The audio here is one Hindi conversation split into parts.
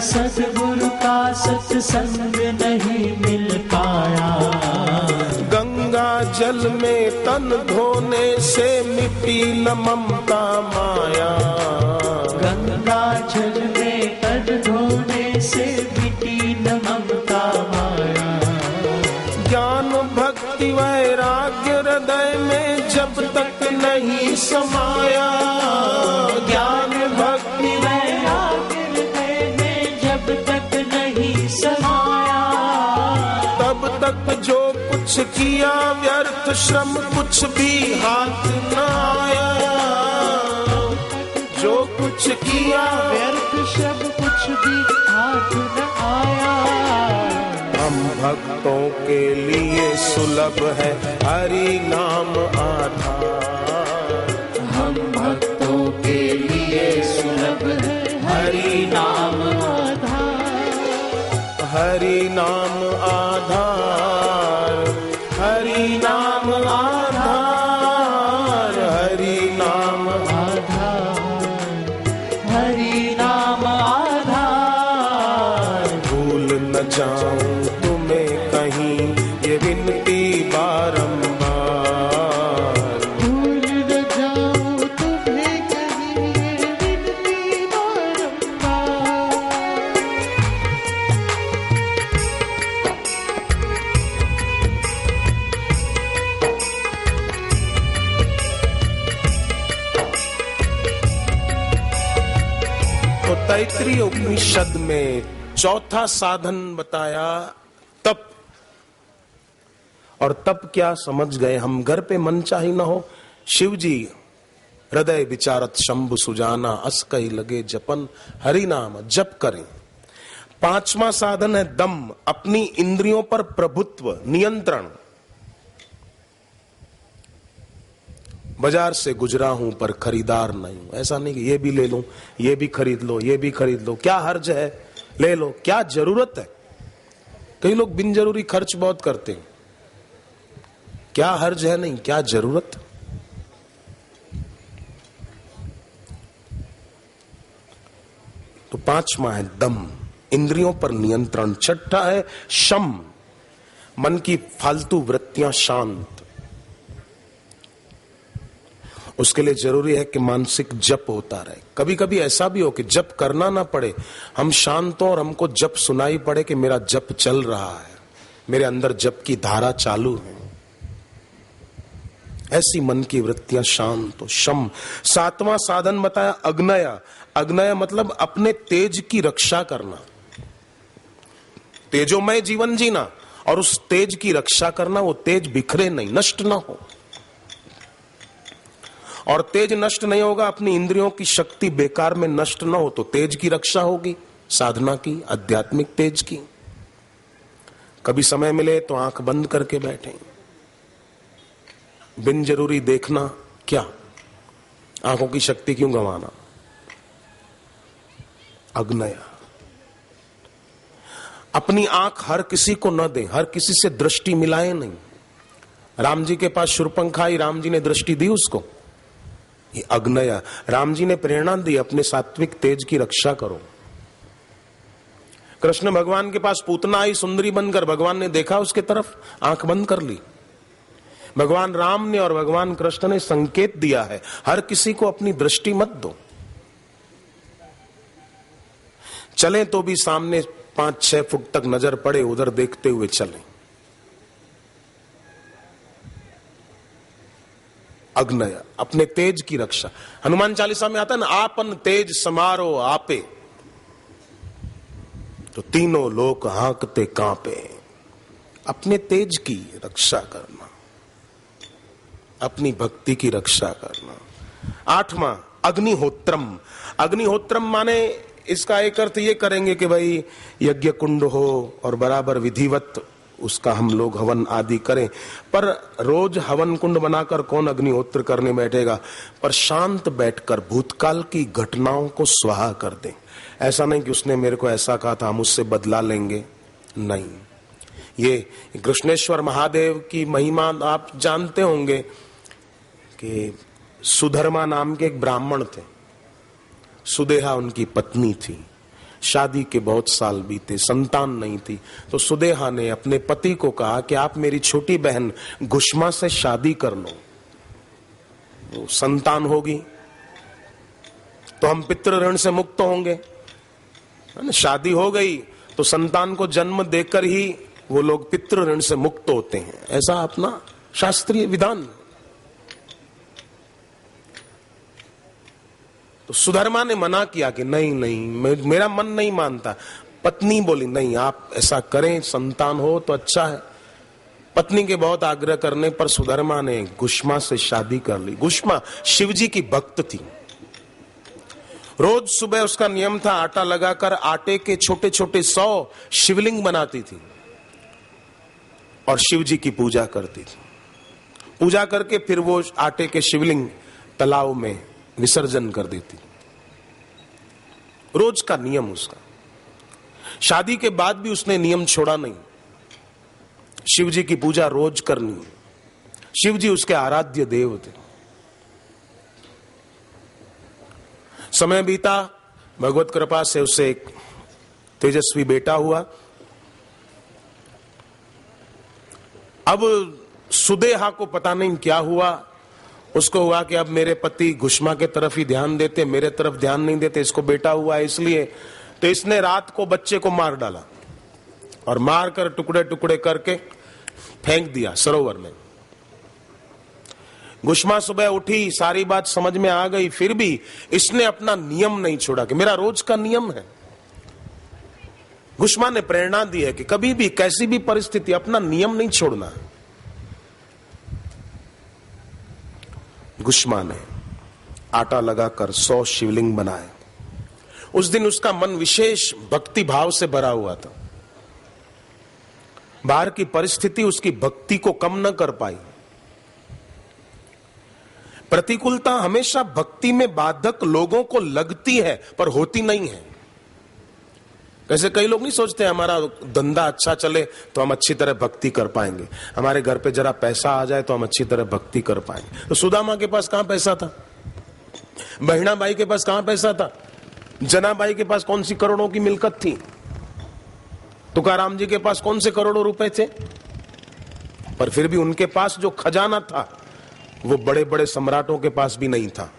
सद्गुरु का सत्संग नहीं मिल पाया। गंगा जल में तन धोने से मिटी न ममता माया। गंगा जल में तन धोने से मिटी न ममता माया। ज्ञान भक्ति वैराग्य हृदय में जब तक नहीं समाया। ज्ञान भक्ति वैराग्य हृदय में जब तक नहीं समाया। तब तक जो कुछ किया व्यर्थ श्रम कुछ भी हाथ न आया। जो कुछ किया व्यर्थ श्रम कुछ भी हाथ न आया। हम भक्तों के लिए सुलभ है हरि नाम आधार। हम भक्तों के लिए सुलभ है हरि नाम आधार। हरि नाम आधार। हरि नाम आधार। हरि नाम आधार। हरि नाम आधार। भूल न जाऊं तुम्हें कहीं ये विनती बारंबार। भूल न जाऊं तुम्हें कहीं ये विनती बारंबार। तो तैत्तिरीय उपनिषद में चौथा साधन बताया तप। और तप क्या समझ गए हम। घर पे मन चाही न हो, शिव जी हृदय विचारत शंभु सुजाना, अस कही लगे जपन, हरि नाम जप करें। पांचवा साधन है दम, अपनी इंद्रियों पर प्रभुत्व, नियंत्रण। बाजार से गुजरा हूं पर खरीदार नहीं हूं। ऐसा नहीं कि ये भी ले लूं, ये भी खरीद लो, ये भी खरीद लो, क्या हर्ज है, ले लो, क्या जरूरत है। कई लोग बिन जरूरी खर्च बहुत करते हैं। क्या हर्ज है, नहीं, क्या जरूरत। तो पांचवा है दम, इंद्रियों पर नियंत्रण। छठा है शम, मन की फालतू वृत्तियां शांत। उसके लिए जरूरी है कि मानसिक जप होता रहे। कभी कभी ऐसा भी हो कि जप करना ना पड़े, हम शांत हो और हमको जप सुनाई पड़े कि मेरा जप चल रहा है, मेरे अंदर जप की धारा चालू है। ऐसी मन की वृत्तियां शांत हो, शम। सातवां साधन बताया अग्नय। अग्नय मतलब अपने तेज की रक्षा करना, तेजोमय जीवन जीना और उस तेज की रक्षा करना। वो तेज बिखरे नहीं, नष्ट ना हो। और तेज नष्ट नहीं होगा, अपनी इंद्रियों की शक्ति बेकार में नष्ट ना हो, तो तेज की रक्षा होगी, साधना की, आध्यात्मिक तेज की। कभी समय मिले तो आंख बंद करके बैठें। बिन जरूरी देखना क्या, आंखों की शक्ति क्यों गंवाना। अग्नय, अपनी आंख हर किसी को न दें, हर किसी से दृष्टि मिलाएं नहीं। राम जी के पास शूर्पणखा आई, राम जी ने दृष्टि दी उसको, ये अग्नय। राम जी ने प्रेरणा दी, अपने सात्विक तेज की रक्षा करो। कृष्ण भगवान के पास पूतना आई सुंदरी बनकर, भगवान ने देखा उसके तरफ, आंख बंद कर ली। भगवान राम ने और भगवान कृष्ण ने संकेत दिया है, हर किसी को अपनी दृष्टि मत दो। चलें तो भी सामने 5-6 फुट तक नजर पड़े, उधर देखते हुए चलें। अग्नय, अपने तेज की रक्षा। हनुमान चालीसा में आता है ना, आपन तेज समारो आपे, तो तीनों लोक हांकते कांपे। अपने तेज की रक्षा करना, अपनी भक्ति की रक्षा करना। आठवां अग्निहोत्रम। अग्निहोत्रम माने इसका एक अर्थ ये करेंगे कि भाई यज्ञ कुंड हो और बराबर विधिवत उसका हम लोग हवन आदि करें, पर रोज हवन कुंड बनाकर कौन अग्निहोत्र करने बैठेगा। पर शांत बैठकर भूतकाल की घटनाओं को स्वाहा कर दें। ऐसा नहीं कि उसने मेरे को ऐसा कहा था, हम उससे बदला लेंगे, नहीं। ये कृष्णेश्वर महादेव की महिमा आप जानते होंगे कि सुधर्मा नाम के एक ब्राह्मण थे, सुदेहा उनकी पत्नी थी। शादी के बहुत साल बीते, संतान नहीं थी, तो सुदेहा ने अपने पति को कहा कि आप मेरी छोटी बहन गुष्मा से शादी कर लो, तो संतान होगी तो हम पितृ ऋण से मुक्त होंगे। शादी हो गई तो संतान को जन्म देकर ही वो लोग पितृ ऋण से मुक्त होते हैं, ऐसा अपना शास्त्रीय विधान। तो सुधर्मा ने मना किया कि नहीं नहीं, मेरा मन नहीं मानता। पत्नी बोली नहीं, आप ऐसा करें, संतान हो तो अच्छा है। पत्नी के बहुत आग्रह करने पर सुधर्मा ने गुष्मा से शादी कर ली। गुष्मा शिवजी की भक्त थी। रोज सुबह उसका नियम था, आटा लगाकर आटे के छोटे छोटे 100 शिवलिंग बनाती थी और शिवजी की पूजा करती थी। पूजा करके फिर वो आटे के शिवलिंग तालाब में विसर्जन कर देती। रोज का नियम उसका। शादी के बाद भी उसने नियम छोड़ा नहीं, शिवजी की पूजा रोज करनी। शिवजी उसके आराध्य देव थे। समय बीता, भगवत कृपा से उसे एक तेजस्वी बेटा हुआ। अब सुदेहा को पता नहीं क्या हुआ, उसको हुआ कि अब मेरे पति गुष्मा के तरफ ही ध्यान देते, मेरे तरफ ध्यान नहीं देते, इसको बेटा हुआ है इसलिए। तो इसने रात को बच्चे को मार डाला और मार कर टुकड़े टुकड़े करके फेंक दिया सरोवर में। गुष्मा सुबह उठी, सारी बात समझ में आ गई, फिर भी इसने अपना नियम नहीं छोड़ा कि मेरा रोज का नियम है। गुष्मा ने प्रेरणा दी है कि कभी भी कैसी भी परिस्थिति अपना नियम नहीं छोड़ना। गुष्मा ने आटा लगाकर 100 शिवलिंग बनाए। उस दिन उसका मन विशेष भक्ति भाव से भरा हुआ था। बाहर की परिस्थिति उसकी भक्ति को कम न कर पाई। प्रतिकूलता हमेशा भक्ति में बाधक लोगों को लगती है पर होती नहीं है। वैसे कई लोग नहीं सोचते हमारा धंधा अच्छा चले तो हम अच्छी तरह भक्ति कर पाएंगे, हमारे घर पे जरा पैसा आ जाए तो हम अच्छी तरह भक्ति कर पाएंगे। तो सुदामा के पास कहां पैसा था, बहिणाबाई के पास कहां पैसा था, जनाबाई के पास कौन सी करोड़ों की मिल्कत थी, तुकाराम जी के पास कौन से करोड़ों रुपए थे, पर फिर भी उनके पास जो खजाना था वो बड़े बड़े सम्राटों के पास भी नहीं था।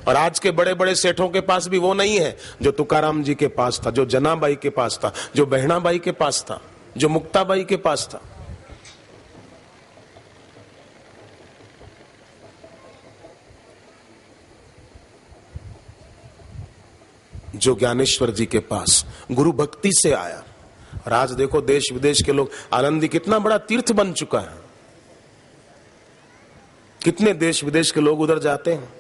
और आज के बड़े बड़े सेठों के पास भी वो नहीं है जो तुकाराम जी के पास था, जो जनाबाई के पास था, जो बहनाबाई के पास था, जो मुक्ताबाई के पास था। जो ज्ञानेश्वर जी के पास गुरु भक्ति से आया। और आज देखो देश विदेश के लोग, आनंदी कितना बड़ा तीर्थ बन चुका है, कितने देश विदेश के लोग उधर जाते हैं।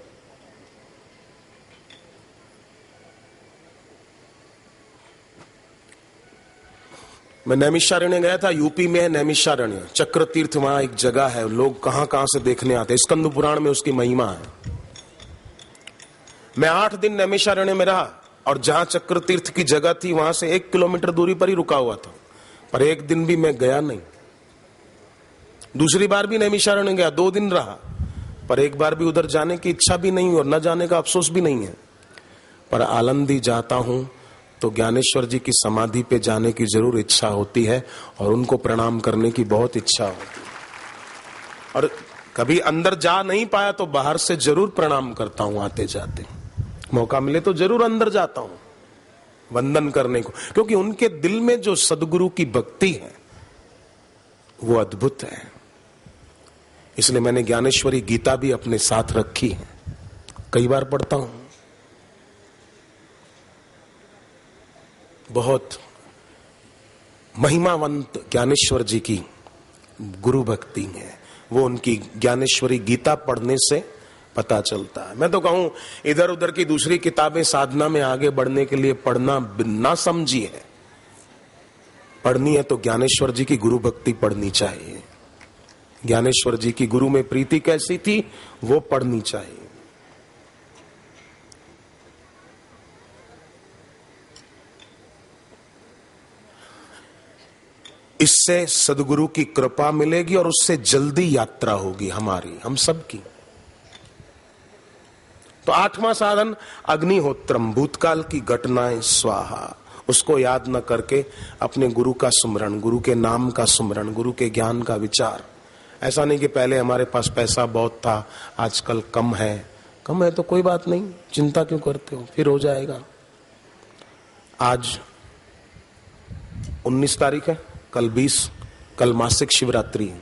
मैं नैमिषारण्य गया था, यूपी में है नैमिषारण्य, चक्र तीर्थ, वहां एक जगह है, लोग कहां कहां से देखने आते हैं। स्कंद पुराण में उसकी महिमा है। मैं 8 दिन नैमिषारण्य में रहा और जहां चक्र तीर्थ की जगह थी वहां से 1 किलोमीटर दूरी पर ही रुका हुआ था, पर एक दिन भी मैं गया नहीं। दूसरी बार भी नैमिषारण्य गया, 2 दिन रहा, पर एक बार भी उधर जाने की इच्छा भी नहीं और न जाने का अफसोस भी नहीं है। पर आलंदी जाता हूं तो ज्ञानेश्वर जी की समाधि पे जाने की जरूर इच्छा होती है और उनको प्रणाम करने की बहुत इच्छा होती है। और कभी अंदर जा नहीं पाया तो बाहर से जरूर प्रणाम करता हूं, आते जाते मौका मिले तो जरूर अंदर जाता हूं वंदन करने को, क्योंकि उनके दिल में जो सदगुरु की भक्ति है वो अद्भुत है। इसलिए मैंने ज्ञानेश्वरी गीता भी अपने साथ रखी है, कई बार पढ़ता हूं। बहुत महिमावंत ज्ञानेश्वर जी की गुरु भक्ति है, वो उनकी ज्ञानेश्वरी गीता पढ़ने से पता चलता है। मैं तो कहूं इधर उधर की दूसरी किताबें साधना में आगे बढ़ने के लिए पढ़ना ना समझिए, पढ़नी है तो ज्ञानेश्वर जी की गुरु भक्ति पढ़नी चाहिए। ज्ञानेश्वर जी की गुरु में प्रीति कैसी थी वो पढ़नी चाहिए। इससे सदगुरु की कृपा मिलेगी और उससे जल्दी यात्रा होगी हमारी, हम सब की। तो 8वां साधन अग्निहोत्रम, भूतकाल की घटनाएं स्वाहा, उसको याद न करके अपने गुरु का सुमरण, गुरु के नाम का सुमरण, गुरु के ज्ञान का विचार। ऐसा नहीं कि पहले हमारे पास पैसा बहुत था, आजकल कम है। कम है तो कोई बात नहीं, चिंता क्यों करते हो, फिर हो जाएगा। आज 19 तारीख है, कल 20, कल मासिक शिवरात्रि है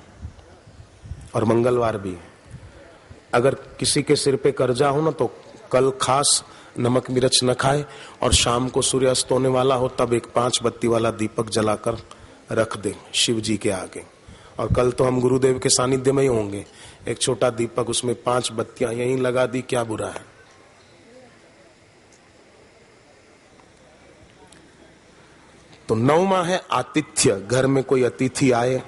और मंगलवार भी है। अगर किसी के सिर पे कर्जा हो ना तो कल खास नमक मिर्च न खाए और शाम को सूर्यास्त होने वाला हो तब एक 5 बत्ती वाला दीपक जलाकर रख दे शिव जी के आगे। और कल तो हम गुरुदेव के सानिध्य में ही होंगे, एक छोटा दीपक, उसमें 5 बत्तियां यहीं लगा दी, क्या बुरा है। तो 9वां है आतिथ्य, घर में कोई अतिथि आए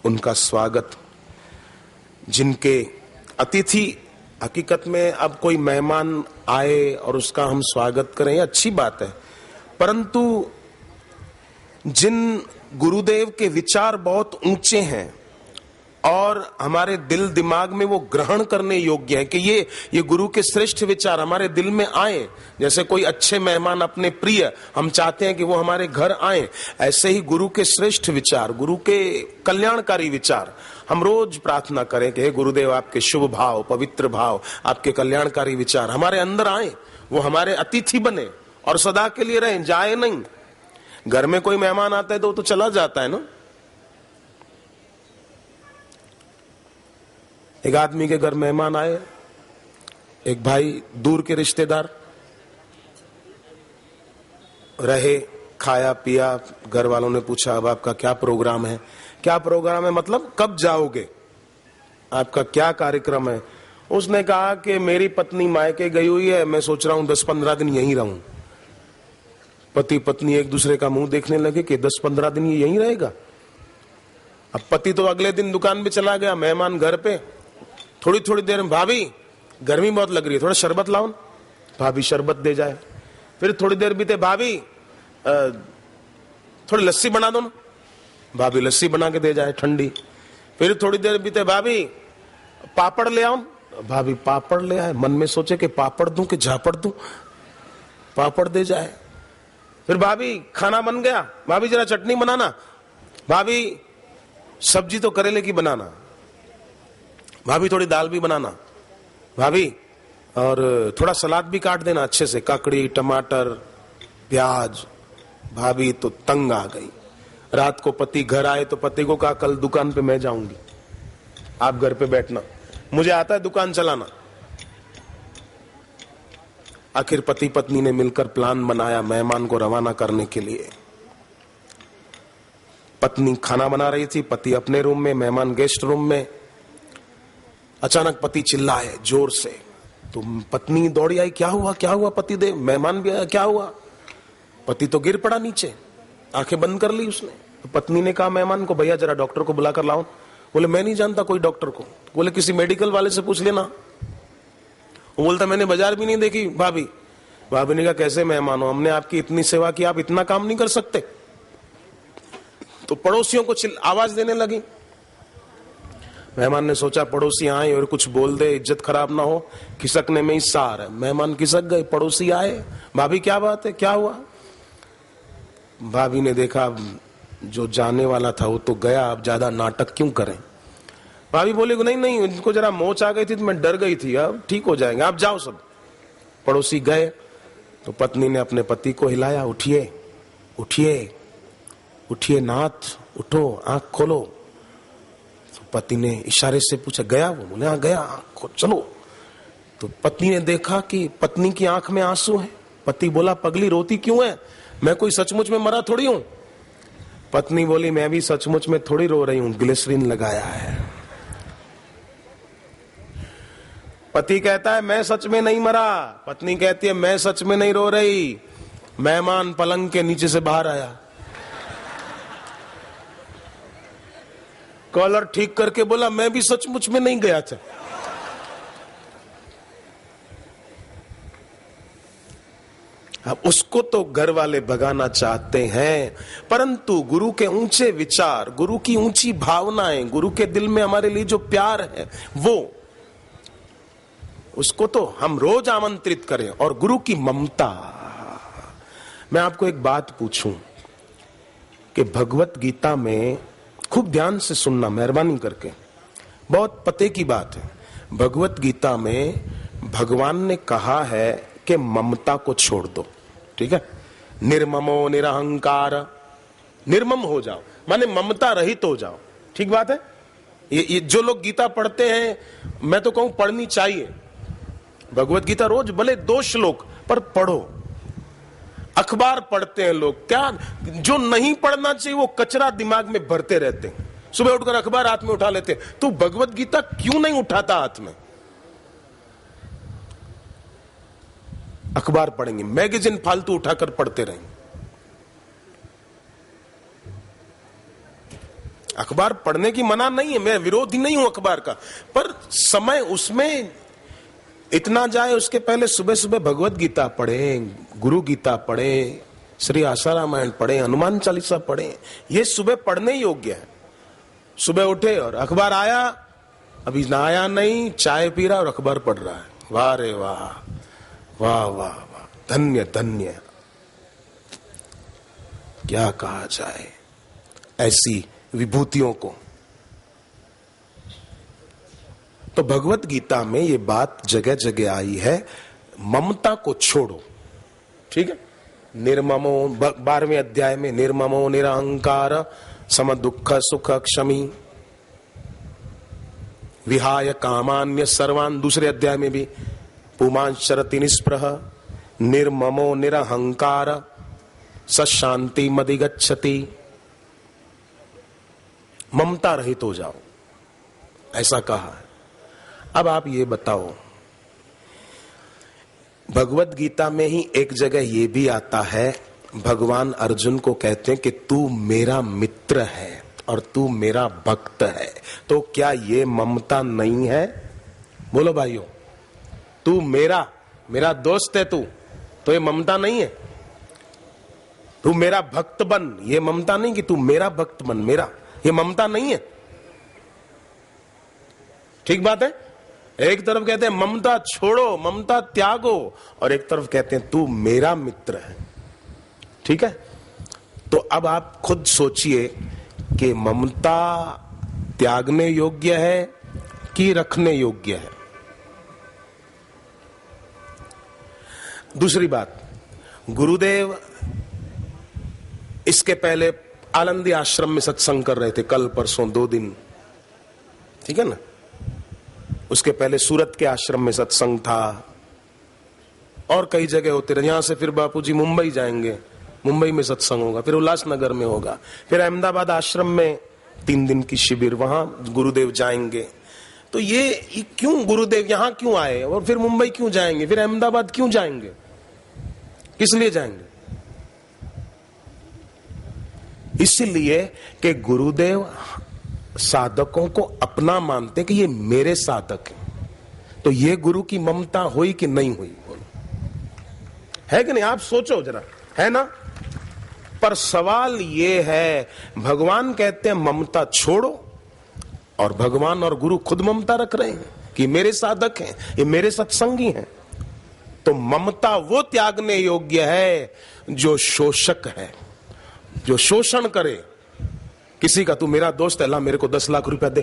उनका स्वागत। जिनके अतिथि, हकीकत में अब कोई मेहमान आए और उसका हम स्वागत करें, ये अच्छी बात है, परंतु जिन गुरुदेव के विचार बहुत ऊंचे हैं और हमारे दिल दिमाग में वो ग्रहण करने योग्य है कि ये गुरु के श्रेष्ठ विचार हमारे दिल में आए, जैसे कोई अच्छे मेहमान अपने प्रिय हम चाहते हैं कि वो हमारे घर आए, ऐसे ही गुरु के श्रेष्ठ विचार, गुरु के कल्याणकारी विचार हम रोज प्रार्थना करें कि हे गुरुदेव, आपके शुभ भाव, पवित्र भाव, आपके कल्याणकारी विचार हमारे अंदर आए, वो हमारे अतिथि बने और सदा के लिए रहें, जाए नहीं। घर में कोई मेहमान आता है तो चला जाता है ना। एक आदमी के घर मेहमान आए, एक भाई दूर के रिश्तेदार रहे, खाया पिया, घर वालों ने पूछा अब आपका क्या प्रोग्राम है। क्या प्रोग्राम है मतलब कब जाओगे, आपका क्या कार्यक्रम है। उसने कहा कि मेरी पत्नी मायके गई हुई है, मैं सोच रहा हूं 10-15 दिन यहीं रहूं। पति पत्नी एक दूसरे का मुंह देखने लगे कि 10-15 दिन ये यहीं रहेगा। अब पति तो अगले दिन दुकान पे चला गया, मेहमान घर पे। थोड़ी थोड़ी देर में, भाभी गर्मी बहुत लग रही है, थोड़ा शरबत लाओ। भाभी शरबत दे जाए। फिर थोड़ी देर बीते, भाभी थोड़ी लस्सी बना दो ना। भाभी लस्सी बना के दे जाए ठंडी। फिर थोड़ी देर बीते, भाभी पापड़ ले आओ। भाभी पापड़ ले आए, मन में सोचे कि पापड़ दूं कि झापड़ दूं, पापड़ दे जाए। फिर भाभी खाना बन गया, भाभी जरा चटनी बनाना, भाभी सब्जी तो करेले की बनाना, भाभी थोड़ी दाल भी बनाना, भाभी और थोड़ा सलाद भी काट देना अच्छे से, काकड़ी टमाटर प्याज। भाभी तो तंग आ गई। रात को पति घर आए तो पति को कहा कल दुकान पे मैं जाऊंगी, आप घर पे बैठना, मुझे आता है दुकान चलाना। आखिर पति पत्नी ने मिलकर प्लान बनाया मेहमान को रवाना करने के लिए। पत्नी खाना बना रही थी, पति अपने रूम में, मेहमान गेस्ट रूम में। अचानक पति चिल्लाए जोर से, तो पत्नी दौड़ी आई, क्या हुआ क्या हुआ पति देव, मेहमान भी आया, क्या हुआ। पति तो गिर पड़ा नीचे, आंखें बंद कर ली उसने। तो पत्नी ने कहा मेहमान को, भैया जरा डॉक्टर को बुला कर लाओ। बोले मैं नहीं जानता कोई डॉक्टर को। बोले किसी मेडिकल वाले से पूछ लेना। वो बोलता मैंने बाजार भी नहीं देखी भाभी। भाभी ने कहा कैसे मेहमान हो, हमने आपकी इतनी सेवा की, आप इतना काम नहीं कर सकते। तो पड़ोसियों को आवाज देने लगी। मेहमान ने सोचा पड़ोसी आए और कुछ बोल दे, इज्जत खराब ना हो, खिसकने में ही सार है। मेहमान खिसक गए, पड़ोसी आए, भाभी क्या बात है क्या हुआ। भाभी ने देखा जो जाने वाला था वो तो गया, अब ज्यादा नाटक क्यों करें। भाभी बोले नहीं नहीं, उनको जरा मोच आ गई थी तो मैं डर गई थी, अब ठीक हो जाएंगे, आप जाओ सब। पड़ोसी गए तो पत्नी ने अपने पति को हिलाया, उठिए उठिए उठिए नाथ, उठो आंख खोलो। तो पति ने इशारे से पूछा गया वो। बोले हाँ गया, आंख चलो। तो पत्नी ने देखा कि पत्नी की आंख में आंसू है। पति बोला पगली रोती क्यों है, मैं कोई सचमुच में मरा थोड़ी हूं। पत्नी बोली मैं भी सचमुच में थोड़ी रो रही हूं, ग्लिसरीन लगाया है। पति कहता है मैं सच में नहीं मरा। पत्नी कहती है मैं सच में नहीं रो रही, मेहमान पलंग के नीचे से बाहर आया, कॉलर ठीक करके बोला मैं भी सचमुच में नहीं गया था। अब उसको तो घर वाले भगाना चाहते हैं, परंतु गुरु के ऊंचे विचार, गुरु की ऊंची भावनाएं, गुरु के दिल में हमारे लिए जो प्यार है, वो उसको तो हम रोज आमंत्रित करें। और गुरु की ममता, मैं आपको एक बात पूछूं कि भगवत गीता में, खूब ध्यान से सुनना मेहरबानी करके, बहुत पते की बात है। भगवत गीता में भगवान ने कहा है कि ममता को छोड़ दो, ठीक है। निर्ममो निरहंकार, निर्मम हो जाओ, माने ममता रहित हो जाओ, ठीक बात है। ये जो लोग गीता पढ़ते हैं, मैं तो कहूं पढ़नी चाहिए भगवत गीता रोज, भले 2 श्लोक पर पढ़ो। अखबार पढ़ते हैं लोग, क्या जो नहीं पढ़ना चाहिए वो कचरा दिमाग में भरते रहते हैं। सुबह उठकर अखबार हाथ में उठा लेते हैं। तू भगवत गीता क्यों नहीं उठाता हाथ में? अखबार पढ़ेंगे, मैगजीन फालतू उठाकर पढ़ते रहेंगे। अखबार पढ़ने की मना नहीं है, मैं विरोधी नहीं हूं अखबार का, पर समय उसमें इतना जाए, उसके पहले सुबह सुबह भगवत गीता पढ़े, गुरु गीता पढ़े, श्री आशा रामायण पढ़े, हनुमान चालीसा पढ़े। ये सुबह पढ़ने योग्य है। सुबह उठे और अखबार आया, अभी नहाया नहीं, चाय पी रहा और अखबार पढ़ रहा है। वाह रे वाह, वाह वाह वाह, धन्य धन्य, क्या कहा जाए ऐसी विभूतियों को। तो भगवत गीता में ये बात जगह जगह आई है, ममता को छोड़ो, ठीक है। निर्ममो, 12वें अध्याय में, निर्ममो निरहंकार सम दुख सुख क्षमी विहाय कामान्य सर्वान, दूसरे अध्याय में भी पुमांशरति निस्पृह निर्ममो निरहंकार सशांति मदिगच्छति, ममता रहित हो जाओ, ऐसा कहा है। अब आप ये बताओ, भगवत गीता में ही एक जगह ये भी आता है, भगवान अर्जुन को कहते हैं कि तू मेरा मित्र है और तू मेरा भक्त है। तो क्या ये ममता नहीं है? बोलो भाइयों, तू मेरा दोस्त है तू, तो ये ममता नहीं है? तू मेरा भक्त बन, ये ममता नहीं कि तू मेरा भक्त बन, मेरा, ये ममता नहीं है? ठीक बात है। एक तरफ कहते हैं ममता छोड़ो, ममता त्यागो, और एक तरफ कहते हैं तू मेरा मित्र है, ठीक है। तो अब आप खुद सोचिए कि ममता त्यागने योग्य है कि रखने योग्य है। दूसरी बात, गुरुदेव इसके पहले आनंदी आश्रम में सत्संग कर रहे थे, कल परसों 2 दिन, ठीक है ना। उसके पहले सूरत के आश्रम में सत्संग था और कई जगह होते रहे। यहां से फिर बापूजी मुंबई जाएंगे, मुंबई में सत्संग होगा, फिर उल्लासनगर में होगा, फिर अहमदाबाद आश्रम में 3 दिन की शिविर, वहां गुरुदेव जाएंगे। तो ये क्यों गुरुदेव यहां क्यों आए और फिर मुंबई क्यों जाएंगे, फिर अहमदाबाद क्यों जाएंगे, किस लिए जाएंगे? इसलिए कि गुरुदेव साधकों को अपना मानते कि ये मेरे साधक हैं। तो ये गुरु की ममता हुई कि नहीं हुई? बोलो, है कि नहीं? आप सोचो जरा, है ना। पर सवाल ये है, भगवान कहते हैं ममता छोड़ो, और भगवान और गुरु खुद ममता रख रहे हैं कि मेरे साधक हैं, ये मेरे सत्संगी हैं। तो ममता वो त्यागने योग्य है जो शोषक है, जो शोषण करे किसी का। तू मेरा दोस्त है, ला मेरे को 10 लाख रुपया दे,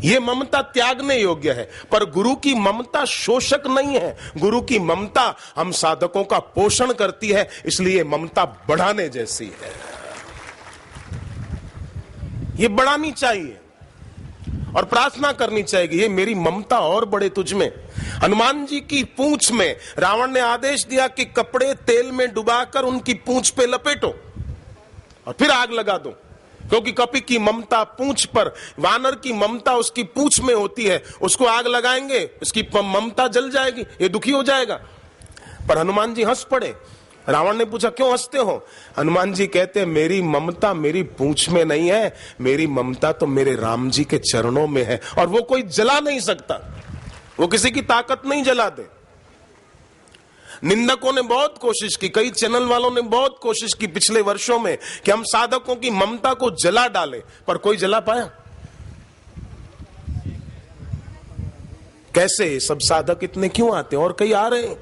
ये ममता त्यागने योग्य है। पर गुरु की ममता शोषक नहीं है। गुरु की ममता हम साधकों का पोषण करती है, इसलिए ममता बढ़ाने जैसी है। ये बढ़ानी चाहिए और प्रार्थना करनी चाहिए, ये मेरी ममता और बढ़े तुझ में। हनुमान जी की पूंछ में रावण ने आदेश दिया कि कपड़े तेल में डुबाकर उनकी पूंछ पे लपेटो और फिर आग लगा दो, क्योंकि कपि की ममता पूंछ पर, वानर की ममता उसकी पूंछ में होती है। उसको आग लगाएंगे, उसकी ममता जल जाएगी, ये दुखी हो जाएगा। पर हनुमान जी हंस पड़े। रावण ने पूछा क्यों हंसते हो? हनुमान जी कहते हैं मेरी ममता मेरी पूंछ में नहीं है, मेरी ममता तो मेरे राम जी के चरणों में है, और वो कोई जला नहीं सकता, वो किसी की ताकत नहीं जला दे। निंदकों ने बहुत कोशिश की, कई चैनल वालों ने बहुत कोशिश की पिछले वर्षों में कि हम साधकों की ममता को जला डालें, पर कोई जला पाया? कैसे सब साधक इतने क्यों आते हैं? और कई आ रहे हैं,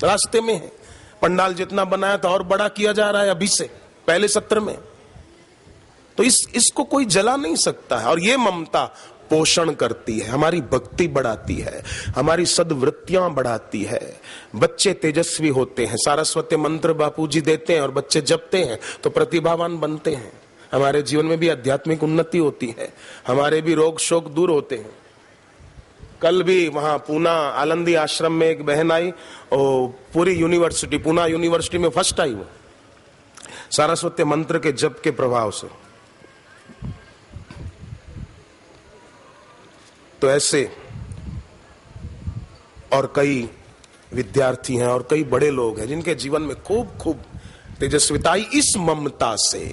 रास्ते में है। पंडाल जितना बनाया था और बड़ा किया जा रहा है अभी से, पहले सत्र में। तो इसको कोई जला नहीं सकता है। और ये ममता पोषण करती है, हमारी भक्ति बढ़ाती है, हमारी सद्वृत्तियां बढ़ाती है। बच्चे तेजस्वी होते हैं, सारस्वती मंत्र बापूजी देते हैं और बच्चे जपते हैं तो प्रतिभावान बनते हैं। हमारे जीवन में भी आध्यात्मिक उन्नति होती है, हमारे भी रोग शोक दूर होते हैं। कल भी वहां पूना आलंदी आश्रम में एक बहन आई, और पूरी यूनिवर्सिटी, पूना यूनिवर्सिटी में फर्स्ट आई वो, सारस्वती मंत्र के जप के प्रभाव से। तो ऐसे और कई विद्यार्थी हैं और कई बड़े लोग हैं जिनके जीवन में खूब खूब तेजस्विता आई इस ममता से।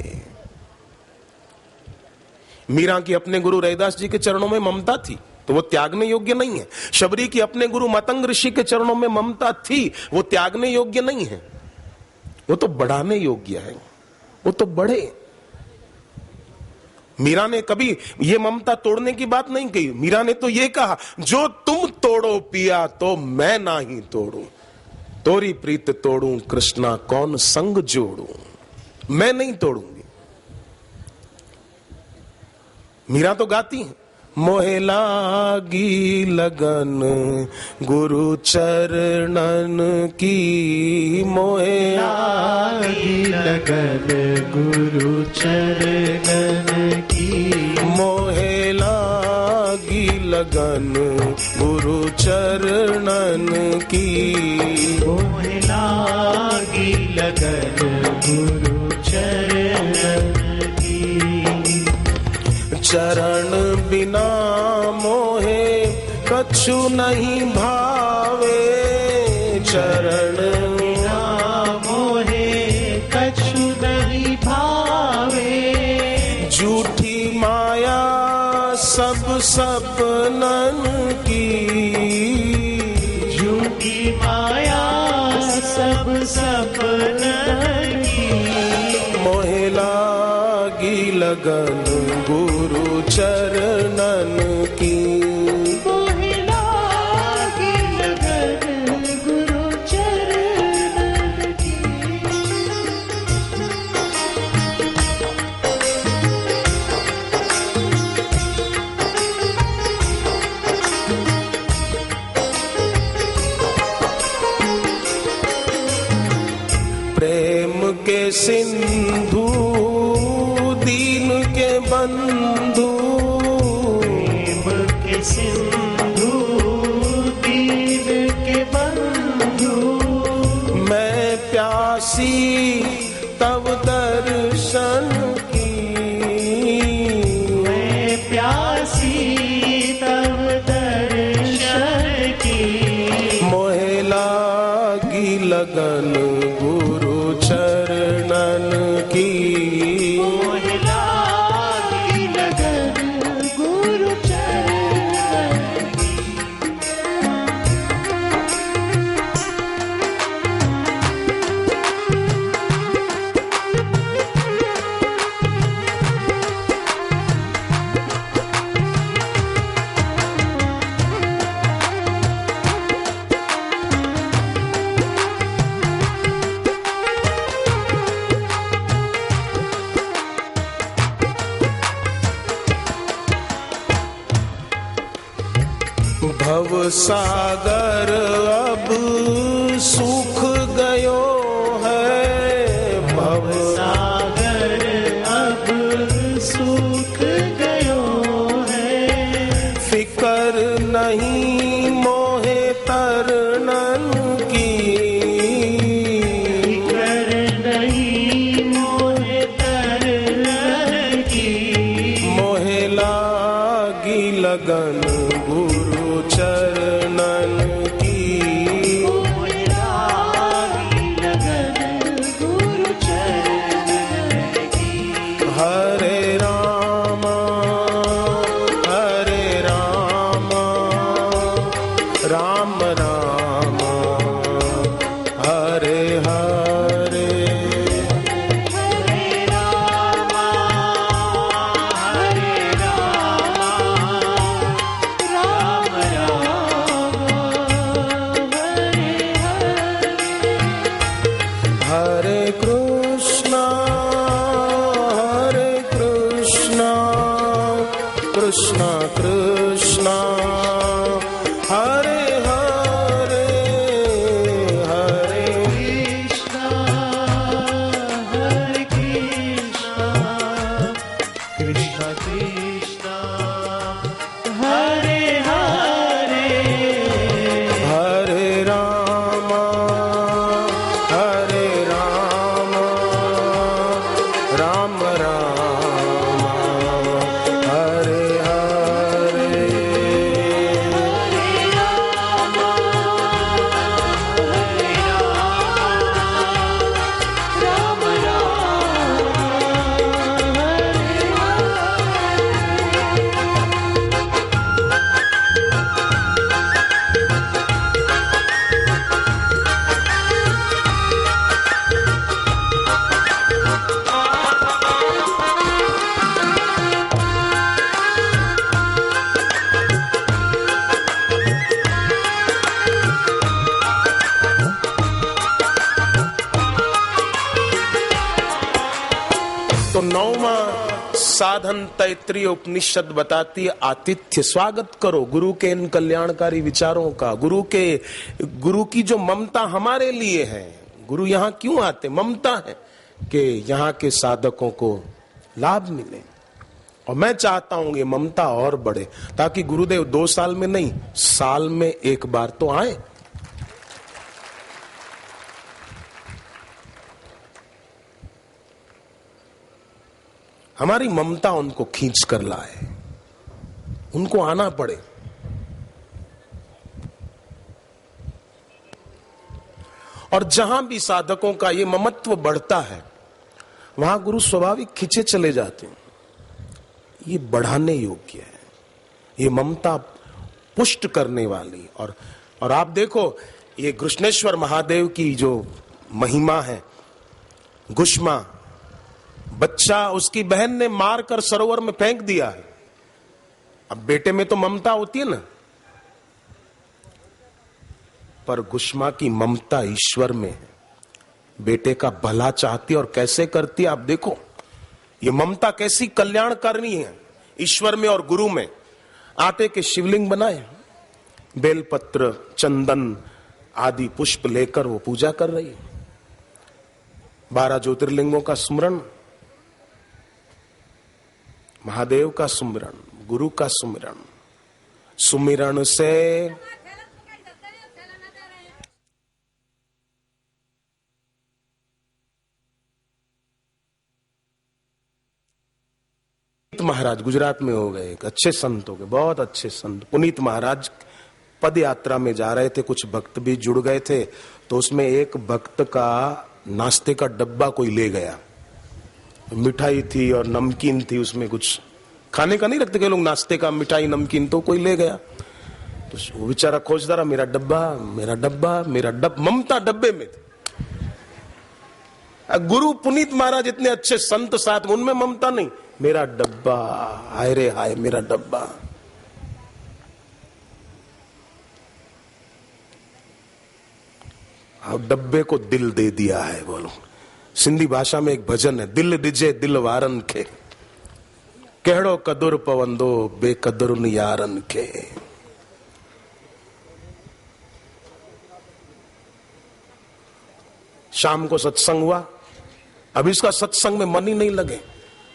मीरा की अपने गुरु रैदास जी के चरणों में ममता थी तो वो त्यागने योग्य नहीं है। शबरी की अपने गुरु मतंग ऋषि के चरणों में ममता थी, वो त्यागने योग्य नहीं है, वो तो बढ़ाने योग्य है, वो तो बढ़े। मीरा ने कभी ये ममता तोड़ने की बात नहीं कही। मीरा ने तो ये कहा, जो तुम तोड़ो पिया तो मैं ना ही तोड़ूं, तोरी प्रीत तोड़ूं कृष्णा कौन संग जोड़ूं, मैं नहीं तोड़ूंगी। मीरा तो गाती है, मोहे लागी लगन गुरु चरणन की, मोहे लागी लगन गुरु चरणन की, मोहे लागी लगन गुरु चरणन की, मोहे लागी लगन गुरु चरणन की। चरण बिना मोहे कछु नहीं भावे, चरण बिना मोहे कछु नहीं भावे, झूठी माया सब सपनन की, झूठी माया सब सपनन की, मोहे लागी लगन गुरु चरणन की, मोहे लागी लगन गुरु चरणन की। प्रेम के सिंधु दीन के बंधु, प्रेम के सिंधु दीन के बंधु, मैं प्यासी तब दर्शन की, मैं प्यासी तब दर्शन की, मोहे लागी लगन गुरु चरणन की, मोहे लागी लगन गुरु चरणन की। भव सागर अब सूख गयो है, भव सागर अब सूख गयो है, फिकर नहीं मोहे तरनन की, फिकर नहीं मोहे तरनन की, मोहे लागी लगन गुरु चरणन की, मोहे लागी लगन गुरु चरणन की। हरे रामा राम राम हरे हरे, हरे रामा कृष्ण कृष्ण हरे हरे हरे हरे कृष्ण कृष्ण कृष्ण हरे हरे हरे राम राम राम हरे हरे तो 9वां साधन तैत्रीय उपनिषद बताती है आतिथ्य, स्वागत करो गुरु के इन कल्याणकारी विचारों का। गुरु की जो ममता हमारे लिए है। गुरु यहाँ क्यों आते? ममता है कि यहाँ के साधकों को लाभ मिले। और मैं चाहता हूं ये ममता और बढ़े, ताकि गुरुदेव 2 साल में नहीं, साल में एक बार तो आए। हमारी ममता उनको खींच कर लाए, उनको आना पड़े। और जहां भी साधकों का ये ममत्व बढ़ता है, वहां गुरु स्वाभाविक खींचे चले जाते हैं। ये बढ़ाने योग्य है, ये ममता पुष्ट करने वाली। और आप देखो, ये कृष्णेश्वर महादेव की जो महिमा है, गुष्मा बच्चा उसकी बहन ने मारकर सरोवर में फेंक दिया है। अब बेटे में तो ममता होती है ना, पर गुष्मा की ममता ईश्वर में है, बेटे का भला चाहती और कैसे करती है आप देखो। ये ममता कैसी कल्याण करनी है ईश्वर में और गुरु में। आटे के शिवलिंग बनाए, बेलपत्र चंदन आदि पुष्प लेकर वो पूजा कर रही है। 12 ज्योतिर्लिंगों का स्मरण, महादेव का सुमिरन, गुरु का सुमिरन, सुमिरन से महाराज गुजरात में हो गए, एक अच्छे संत हो गए, बहुत अच्छे संत। पुनीत महाराज पद यात्रा में जा रहे थे, कुछ भक्त भी जुड़ गए थे, तो उसमें एक भक्त का नाश्ते का डब्बा कोई ले गया। मिठाई थी और नमकीन थी, उसमें कुछ खाने का नहीं रखते के लोग, नाश्ते का मिठाई नमकीन, तो कोई ले गया। तो वो बेचारा खोजता रहा, मेरा डब्बा मेरा डब्बा मेरा डब्बा, ममता डब्बे में थी। गुरु पुनीत महाराज इतने अच्छे संत साथ, उनमें ममता नहीं, मेरा डब्बा, हाय रे हाय मेरा डब्बा। अब डब्बे को दिल दे दिया है। बोलो, सिंधी भाषा में एक भजन है, दिल डिजे दिल वारन खे, कहड़ो कदुर पवंदो बेकदुर यारन खे। शाम को सत्संग हुआ, अब इसका सत्संग में मन ही नहीं लगे।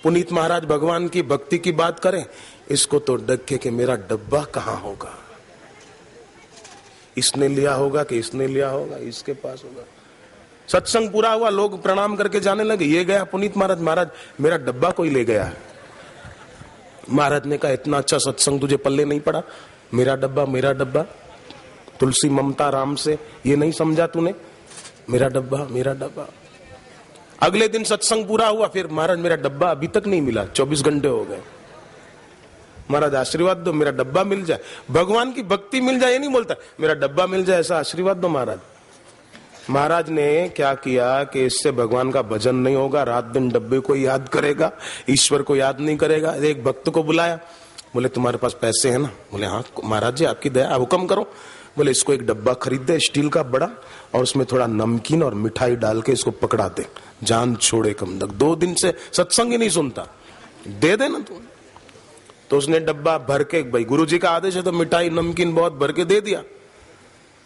पुनीत महाराज भगवान की भक्ति की बात करें, इसको तो डके कि मेरा डब्बा कहां होगा, इसने लिया होगा कि इसने लिया होगा, इसके पास होगा। सत्संग पूरा हुआ, लोग प्रणाम करके जाने लगे, ये गया पुनीत महाराज, महाराज मेरा डब्बा कोई ले गया है। महाराज ने कहा, इतना अच्छा सत्संग तुझे पल्ले नहीं पड़ा, मेरा डब्बा मेरा डब्बा, तुलसी ममता राम से ये नहीं समझा तूने, मेरा डब्बा मेरा डब्बा। अगले दिन सत्संग पूरा हुआ, फिर महाराज मेरा डब्बा अभी तक नहीं मिला, 24 घंटे हो गए, महाराज आशीर्वाद दो मेरा डब्बा मिल जाए, भगवान की भक्ति मिल जाए, ये नहीं बोलता मेरा डब्बा मिल जाए, ऐसा आशीर्वाद दो महाराज। महाराज ने क्या किया कि इससे भगवान का भजन नहीं होगा, रात दिन डब्बे को याद करेगा, ईश्वर को याद नहीं करेगा। एक भक्त को बुलाया, बोले तुम्हारे पास पैसे है ना? बोले हाँ महाराज जी आपकी दया, हुक्म करो। बोले इसको एक डब्बा खरीद दे स्टील का बड़ा, और उसमें थोड़ा नमकीन और मिठाई डाल के इसको पकड़ा दे, जान छोड़े कम तक। 2 दिन से सत्संग ही नहीं सुनता, दे देना तू। तो उसने डब्बा भर के, भाई गुरुजी का आदेश है तो मिठाई नमकीन बहुत भर के दे दिया।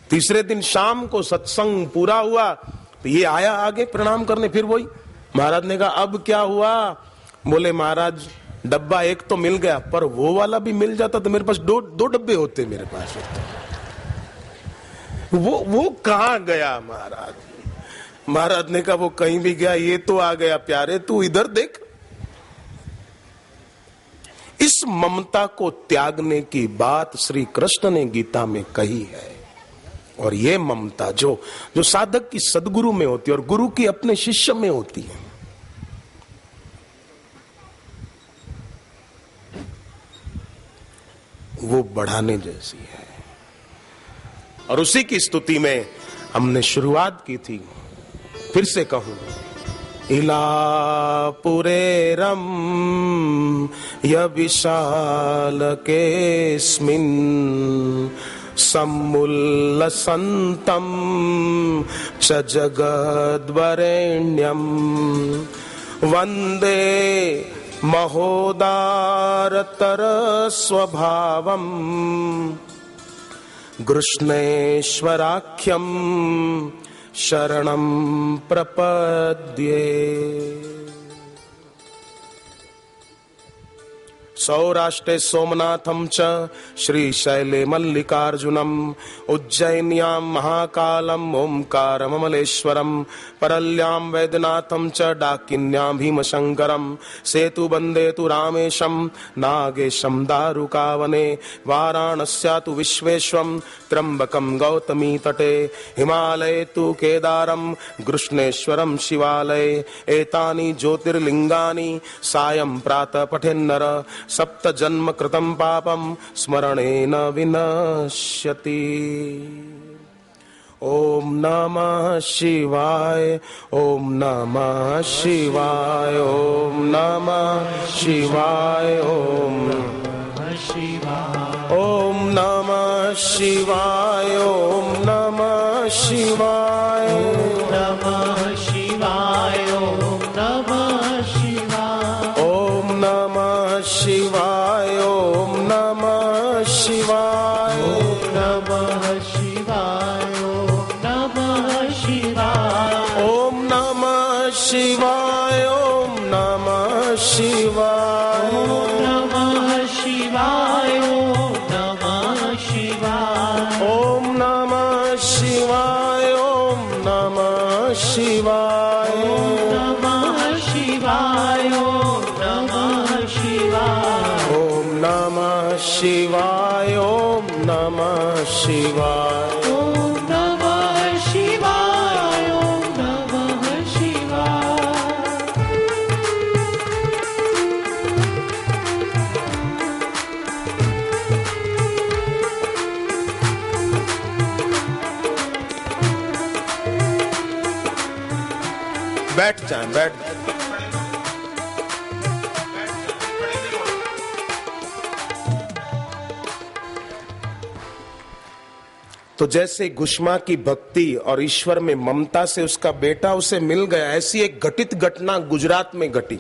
तीसरे दिन शाम को सत्संग पूरा हुआ तो ये आया आगे प्रणाम करने, फिर वही। महाराज ने कहा अब क्या हुआ? बोले महाराज डब्बा एक तो मिल गया, पर वो वाला भी मिल जाता तो मेरे पास दो डब्बे होते मेरे पास। वो कहां गया महाराज? महाराज ने कहा वो कहीं भी गया, ये तो आ गया प्यारे, तू इधर देख। इस ममता को त्यागने की बात श्री कृष्ण ने गीता में कही है। और ये ममता जो साधक की सदगुरु में होती है और गुरु की अपने शिष्य में होती है, वो बढ़ाने जैसी है। और उसी की स्तुति में हमने शुरुआत की थी। फिर से कहूं, इलापुरेरम यविशाल केस्मिन् सम्मुल्लसन्तं च जगद्वरेण्यं वन्दे महोदारतर स्वभावं कृष्णेश्वराख्यं शरणं प्रपद्ये। सौराष्ट्रे सोमनाथं च श्रीशैले मल्लिकार्जुनम उज्जैन्यां महाकालम ओंकारममलेश्वरम परल्यां वैद्यनाथं च डाकिन्यां भीमशंकरम सेतु वंदे तु रामेशं नागेशं दारुकावने वाराणस्या तु विश्वेश्वरं त्र्यंबकं गौतमी तटे हिमालये तु केदारं कृष्णेश्वरं शिवालये एतानि ज्योतिर्लिंगानि सायं प्रातः पठेन्नर सप्त जन्म कृतं पापं स्मरणेन विनश्यति। ओम नमः शिवाय, ओम नमः शिवाय, ओम नमः शिवाय, ओम नमः शिवाय, ओम नमः शिवाय, ओम नमः शिवाय, नमः शिवाय, ओम नमः शिवाय, ओम नमः शिवाय, ओम नमः शिवाय, ओम नमः शिवाय, ओम नमः शिवाय, ओम नमः शिवाय, ओम नमः शिवाय, ओम नमः शिवाय, ओम नमः शिवाय, ओम नमः शिवाय, ओम नमः शिवाय, ओम नमः शिवाय, ओम नमः शिवाय, ओम नमः शिवाय, ओम नमः शिवाय, ओम नमः शिवाय। बैठ जाएं, बैठ। तो जैसे गुष्मा की भक्ति और ईश्वर में ममता से उसका बेटा उसे मिल गया, ऐसी एक घटित घटना गुजरात में घटी।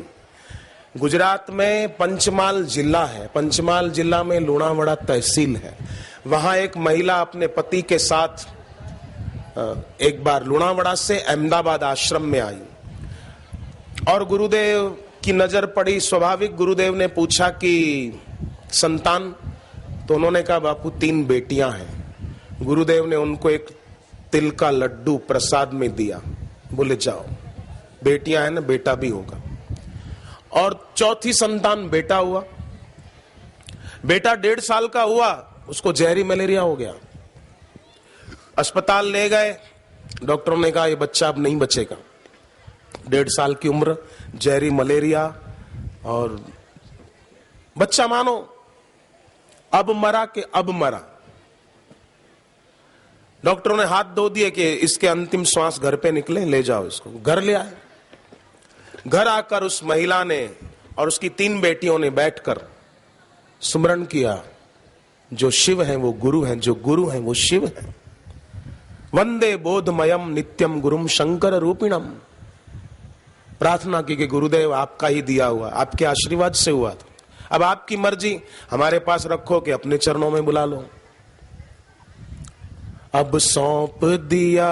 गुजरात में पंचमहाल जिला है, पंचमहाल जिला में लुणावाड़ा तहसील है। वहां एक महिला अपने पति के साथ एक बार लुणावाड़ा से अहमदाबाद आश्रम में आई और गुरुदेव की नजर पड़ी। स्वाभाविक गुरुदेव ने पूछा कि संतान? तो उन्होंने कहा बापू 3 बेटियां हैं। गुरुदेव ने उनको एक तिल का लड्डू प्रसाद में दिया, बोले जाओ, बेटियां हैं ना, बेटा भी होगा। और चौथी संतान बेटा हुआ। बेटा 1.5 साल का हुआ, उसको जहरी मलेरिया हो गया। अस्पताल ले गए, डॉक्टरों ने कहा ये बच्चा अब नहीं बचेगा। 1.5 साल की उम्र, जहरी मलेरिया, और बच्चा मानो अब मरा के अब मरा। डॉक्टरों ने हाथ धो दिए कि इसके अंतिम श्वास घर पे निकले, ले जाओ इसको। घर ले आए। घर आकर उस महिला ने और उसकी 3 बेटियों ने बैठकर सुमरण किया, जो शिव हैं वो गुरु हैं, जो गुरु हैं वो शिव हैं। वंदे बोधमयम नित्यम गुरुम शंकर रूपिणम। प्रार्थना की कि गुरुदेव आपका ही दिया हुआ, आपके आशीर्वाद से हुआ था, अब आपकी मर्जी, हमारे पास रखो कि अपने चरणों में बुला लो। अब सौंप दिया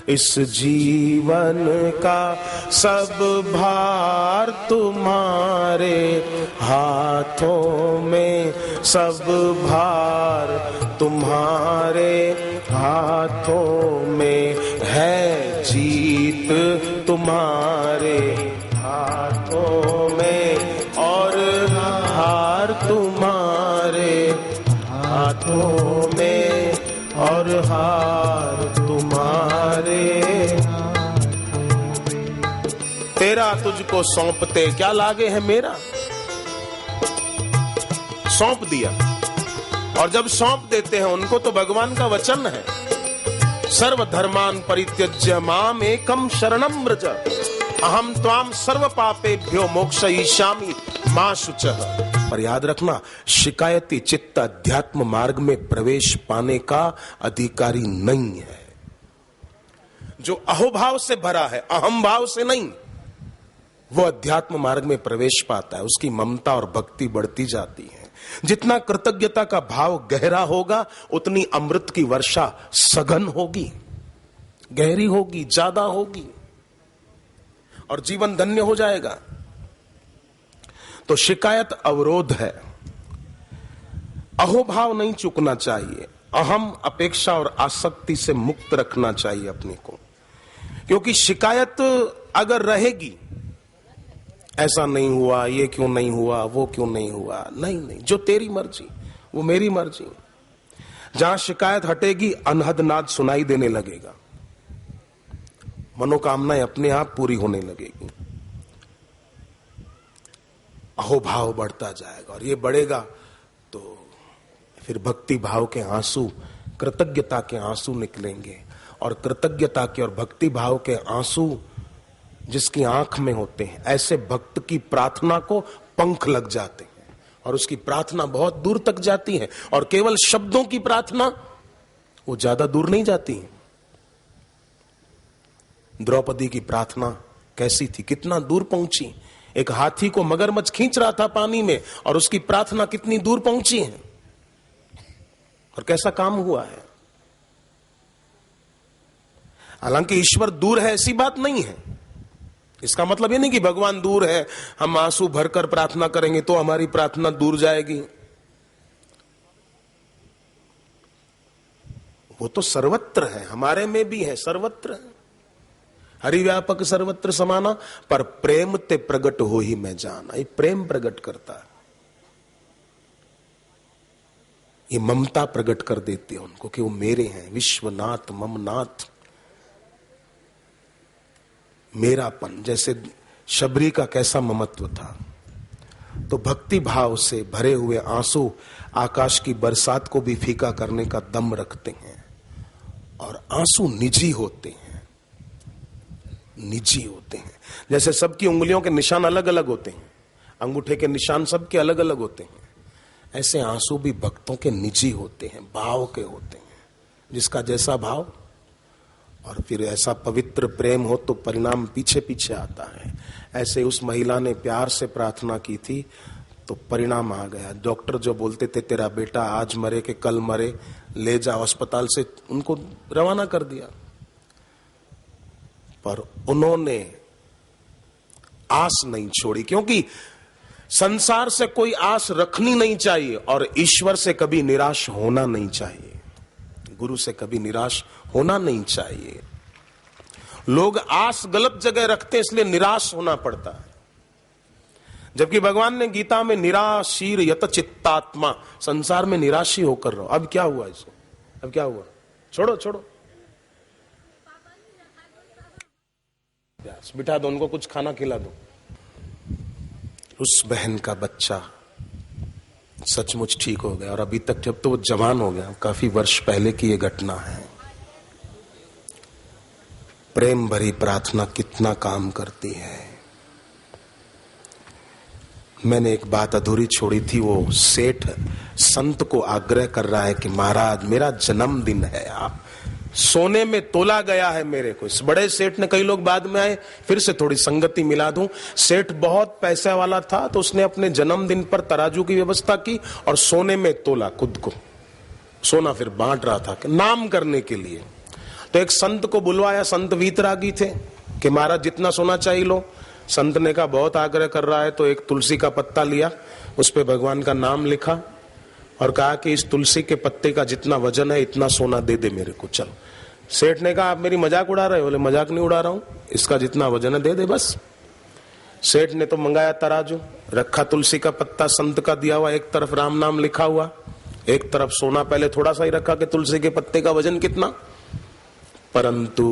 इस जीवन का सब भार तुम्हारे हाथों में, सब भार तुम्हारे हाथों में है, जीत तुम्हारे हाथों में और हार तुम्हारे हाथों में और हार तुम्हारे। तेरा तुझको सौंपते क्या लागे है मेरा, सौंप दिया। और जब सौंप देते हैं उनको तो भगवान का वचन है, सर्वधर्मान परित्यज्य माम एकम शरणम व्रज अहम त्वाम सर्व पापेभ्यो मोक्षयिष्यामि मा शुचः। पर याद रखना, शिकायती चित्त अध्यात्म मार्ग में प्रवेश पाने का अधिकारी नहीं है। जो अहोभाव से भरा है, अहम भाव से नहीं, वो अध्यात्म मार्ग में प्रवेश पाता है। उसकी ममता और भक्ति बढ़ती जाती है। जितना कृतज्ञता का भाव गहरा होगा उतनी अमृत की वर्षा सघन होगी, गहरी होगी, ज्यादा होगी और जीवन धन्य हो जाएगा। तो शिकायत अवरोध है। अहोभाव नहीं चूकना चाहिए, अहम, अपेक्षा और आसक्ति से मुक्त रखना चाहिए अपने को। क्योंकि शिकायत अगर रहेगी, ऐसा नहीं हुआ, ये क्यों नहीं हुआ, वो क्यों नहीं हुआ, नहीं, जो तेरी मर्जी वो मेरी मर्जी। जहां शिकायत हटेगी अनहद नाद सुनाई देने लगेगा, मनोकामनाएं अपने आप पूरी होने लगेगी, अहोभाव बढ़ता जाएगा। और ये बढ़ेगा तो फिर भक्ति भाव के आंसू, कृतज्ञता के आंसू निकलेंगे। और कृतज्ञता के और भक्ति भाव के आंसू जिसकी आंख में होते हैं, ऐसे भक्त की प्रार्थना को पंख लग जाते हैं और उसकी प्रार्थना बहुत दूर तक जाती है। और केवल शब्दों की प्रार्थना वो ज्यादा दूर नहीं जाती है। द्रौपदी की प्रार्थना कैसी थी, कितना दूर पहुंची। एक हाथी को मगरमच्छ खींच रहा था पानी में और उसकी प्रार्थना कितनी दूर पहुंची है और कैसा काम हुआ है। हालांकि ईश्वर दूर है ऐसी बात नहीं है, इसका मतलब ये नहीं कि भगवान दूर है, हम आंसू भरकर प्रार्थना करेंगे तो हमारी प्रार्थना दूर जाएगी। वो तो सर्वत्र है, हमारे में भी है, सर्वत्र है। हरिव्यापक सर्वत्र समाना, पर प्रेम ते प्रगट हो ही मैं जाना। ये प्रेम प्रकट करता है, ये ममता प्रकट कर देती है उनको कि वो मेरे हैं, विश्वनाथ ममनाथ, मेरापन। जैसे शबरी का कैसा ममत्व था। तो भक्ति भाव से भरे हुए आंसू आकाश की बरसात को भी फीका करने का दम रखते हैं। और आंसू निजी होते हैं, निजी होते हैं। जैसे सबकी उंगलियों के निशान अलग अलग होते हैं, अंगूठे के निशान सबके अलग अलग होते हैं, ऐसे आंसू भी भक्तों के निजी होते हैं, भाव के होते हैं, जिसका जैसा भाव। और फिर ऐसा पवित्र प्रेम हो तो परिणाम पीछे पीछे आता है। ऐसे उस महिला ने प्यार से प्रार्थना की थी तो परिणाम आ गया। डॉक्टर जो बोलते थे तेरा बेटा आज मरे कि कल मरे, ले जाओ अस्पताल से, उनको रवाना कर दिया। पर उन्होंने आस नहीं छोड़ी, क्योंकि संसार से कोई आस रखनी नहीं चाहिए और ईश्वर से कभी निराश होना नहीं चाहिए, गुरु से कभी निराश होना नहीं चाहिए। लोग आस गलत जगह रखते हैं इसलिए निराश होना पड़ता है। जबकि भगवान ने गीता में निराशीर यत चित्तात्मा, संसार में निराशी होकर रहो। अब क्या हुआ इसको, अब क्या हुआ, छोड़ो छोड़ो, बिठा दो उनको, कुछ खाना खिला दो। उस बहन का बच्चा सचमुच ठीक हो गया और अभी तक जब तो वो जवान हो गया, काफी वर्ष पहले की ये घटना है। प्रेम भरी प्रार्थना कितना काम करती है। मैंने एक बात अधूरी छोड़ी थी। वो सेठ संत को आग्रह कर रहा है कि महाराज मेरा जन्मदिन है, आप सोने में तोला गया है मेरे को। इस बड़े सेठ ने, कई लोग बाद में आए, फिर से थोड़ी संगति मिला दूं। सेठ बहुत पैसे वाला था, तो उसने अपने जन्मदिन पर तराजू की व्यवस्था की और सोने में तोला खुद को। सोना फिर बांट रहा था नाम करने के लिए। तो एक संत को बुलवाया, संत वीतरागी थे कि महाराज जितना सोना चाहिए लो। संत ने कहा बहुत आग्रह कर रहा है, तो एक तुलसी का पत्ता लिया, उस पे भगवान का नाम लिखा और कहा कि इस तुलसी के पत्ते का जितना वजन है इतना सोना दे दे मेरे को। चल। सेठ ने कहा आप मेरी मजाक उड़ा रहे हो? बोले मजाक नहीं उड़ा रहा हूं, इसका जितना वजन है दे दे बस। सेठ ने तो मंगाया तराजू, रखा तुलसी का पत्ता संत का दिया हुआ, एक तरफ राम नाम लिखा हुआ, एक तरफ सोना पहले थोड़ा सा ही रखा कि तुलसी के पत्ते का वजन कितना। परंतु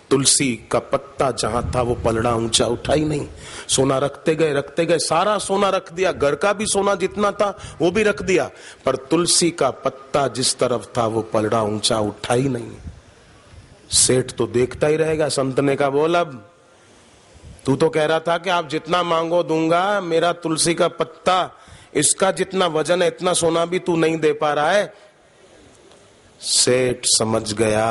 तुलसी का पत्ता जहां था वो पलड़ा ऊंचा उठा ही नहीं। सोना रखते गए, सारा सोना रख दिया, घर का भी सोना जितना था वो भी रख दिया, पर तुलसी का पत्ता जिस तरफ था वो पलड़ा ऊंचा उठा ही नहीं। सेठ तो देखता ही रहेगा। संत ने कहा बोल, अब तू तो कह रहा था कि आप जितना मांगो दूंगा, मेरा तुलसी का पत्ता इसका जितना वजन है इतना सोना भी तू नहीं दे पा रहा है। सेठ समझ गया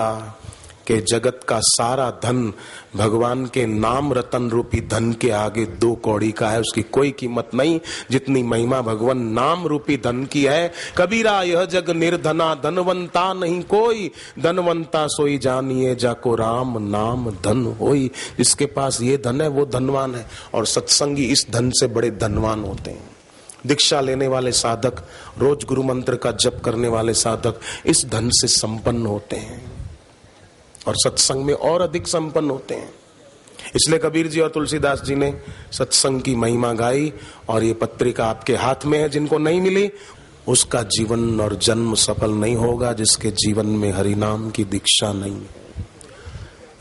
कि जगत का सारा धन भगवान के नाम रतन रूपी धन के आगे 2 कौड़ी का है, उसकी कोई कीमत नहीं जितनी महिमा भगवान नाम रूपी धन की है। कबीरा यह जग निर्धना धनवंता नहीं कोई, धनवंता सोई जानिए जाको राम नाम धन होई। जिसके पास ये धन है वो धनवान है, और सत्संगी इस धन से बड़े धनवान होते हैं। दीक्षा लेने वाले साधक, रोज गुरु मंत्र का जप करने वाले साधक इस धन से संपन्न होते हैं और सत्संग में और अधिक संपन्न होते हैं। इसलिए कबीर जी और तुलसीदास जी ने सत्संग की महिमा गाई, और ये पत्रिका आपके हाथ में है। जिनको नहीं मिली उसका जीवन और जन्म सफल नहीं होगा, जिसके जीवन में हरि नाम की दीक्षा नहीं है।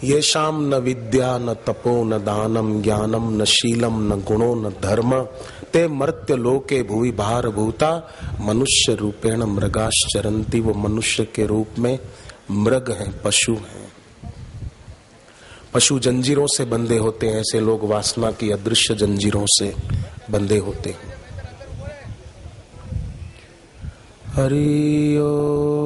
ये शाम न विद्या न तपो न दानम ज्ञानम न शीलम न गुणो न धर्म ते मर्त्य लोके भुवि भार भूता मनुष्य रूपेण मृगाश्चरन्ति। वो मनुष्य के रूप में मृग हैं, पशु हैं। पशु जंजीरों से बंधे होते हैं, ऐसे लोग वासना की अदृश्य जंजीरों से बंधे होते हैं। हरि ओम।